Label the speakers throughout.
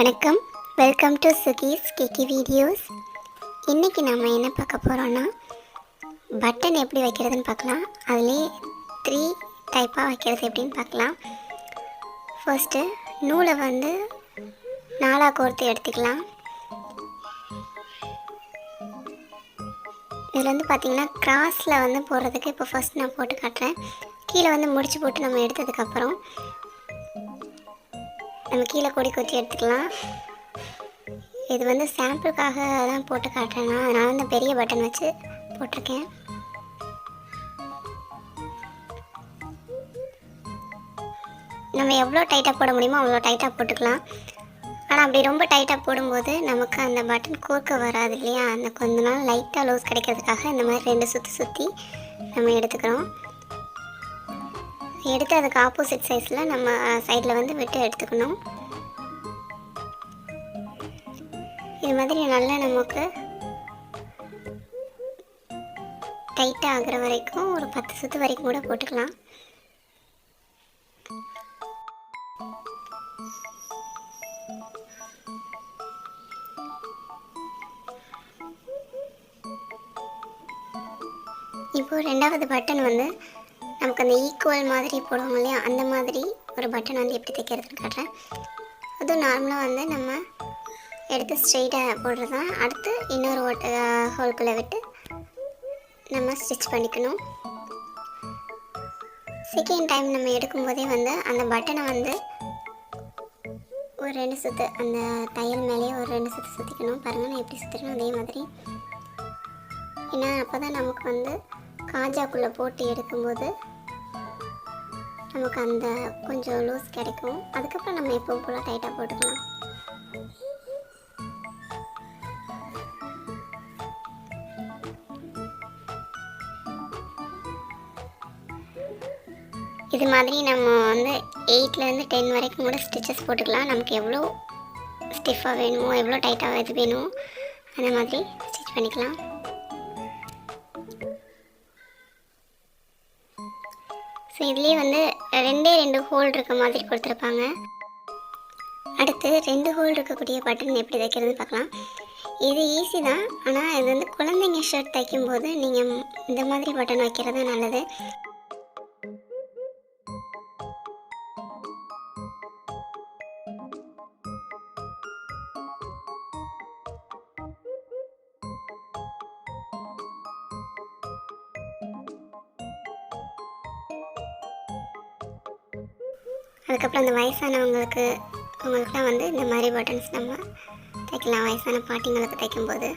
Speaker 1: வணக்கம், welcome to சுகீஸ் கேக்கி videos. இன்றைக்கி நம்ம என்ன பார்க்க போகிறோன்னா, பட்டன் எப்படி வைக்கிறதுன்னு பார்க்கலாம். அதுலேயே 3 டைப்பாக வைக்கிறது எப்படின்னு பார்க்கலாம். ஃபர்ஸ்ட்டு நூலை வந்து 4 கோர்த்து எடுத்துக்கலாம். இதில் வந்து பார்த்திங்கன்னா கிராஸில் வந்து போடுறதுக்கு இப்போ ஃபர்ஸ்ட் நான் போட்டு காட்டுறேன். கீழே வந்து முடிச்சு போட்டு நம்ம எடுத்ததுக்கப்புறம் நம்ம கீழே கொடி கொத்தி எடுத்துக்கலாம். இது வந்து சாம்பிளுக்காக தான் போட்டு காட்டுறேன்னா, அதனால் இந்த பெரிய பட்டன் வச்சு போட்டிருக்கேன். நம்ம எவ்வளோ டைட்டாக போட முடியுமோ அவ்வளோ டைட்டாக போட்டுக்கலாம். ஆனால் அப்படி ரொம்ப டைட்டாக போடும்போது நமக்கு அந்த பட்டன் கோர்க்க வராது இல்லையா, அந்த கொஞ்ச நாள் லைட்டாக லூஸ் கிடைக்கிறதுக்காக இந்த மாதிரி 2 சுற்றி சுற்றி நம்ம எடுத்துக்கிறோம். எடுத்து அதுக்கு ஆப்போசிட் சைஸில் நம்ம சைடில் வந்து விட்டு எடுத்துக்கணும். இது மாதிரி நல்லா நமக்கு டைட்டாக ஆகிற வரைக்கும் ஒரு 10 சுற்று வரைக்கும் கூட போட்டுக்கலாம். இப்போது 2வது பட்டன் வந்து நமக்கு அந்த ஈக்குவல் மாதிரி போடுவோம் இல்லையா, அந்த மாதிரி ஒரு பட்டன் வந்து எப்படி தைக்கிறதுன்னு காட்டுறேன். அதுவும் நார்மலாக வந்து நம்ம எடுத்து ஸ்ட்ரெயிட்டாக போடுறது தான். அடுத்து இன்னொரு ஹோல்குள்ளே விட்டு நம்ம ஸ்டிச் பண்ணிக்கணும். செகண்ட் டைம் நம்ம எடுக்கும்போதே வந்து அந்த பட்டனை வந்து ஒரு 2 சுற்று அந்த தையல் மேலேயே ஒரு 2 சுற்று சுற்றிக்கணும். பாருங்கள் நான் எப்படி சுற்றுறேன் அதே மாதிரி. ஏன்னா அப்போ தான் நமக்கு வந்து காஜாக்குள்ளே போட்டு எடுக்கும்போது நமக்கு அந்த கொஞ்சம் லூஸ் கிடைக்கும். அதுக்கப்புறம் நம்ம எப்பவும் போல் டைட்டாக போட்டுக்கலாம். இது மாதிரி நம்ம வந்து 8லேருந்து 10 வரைக்கும் கூட ஸ்டிச்சஸ் போட்டுக்கலாம். நமக்கு எவ்வளோ ஸ்டிஃபாக வேணுமோ எவ்வளோ டைட்டாக எது வேணுமோ அந்த மாதிரி ஸ்டிச் பண்ணிக்கலாம். ஸோ இதுலேயே வந்து 2 ஹோல் இருக்க மாதிரி கொடுத்துருப்பாங்க. அடுத்து 2 ஹோல் இருக்கக்கூடிய பட்டன் எப்படி தைக்கிறதுன்னு பார்க்கலாம். இது ஈஸி தான், ஆனால் இது வந்து குழந்தைங்க ஷர்ட் தைக்கும்போது நீங்கள் இந்த மாதிரி பட்டன் வைக்கிறது நல்லது. அதுக்கப்புறம் அந்த அவங்களுக்குலாம் வந்து இந்த மாதிரி பட்டன்ஸ் நம்ம தைக்கலாம். வயசான பாட்டிங்களுக்கு தைக்கும்போது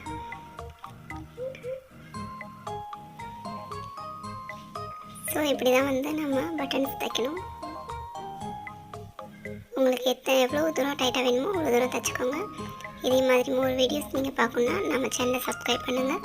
Speaker 1: ஸோ இப்படி தான் வந்து நம்ம பட்டன்ஸ் தைக்கணும். உங்களுக்கு எவ்வளோ தூரம் டைட்டாக வேணுமோ அவ்வளோ தூரம் தைச்சிக்கோங்க. இதே மாதிரி 3 வீடியோஸ் நீங்கள் பார்க்கணுன்னா நம்ம சேனலை சப்ஸ்கிரைப் பண்ணுங்கள்.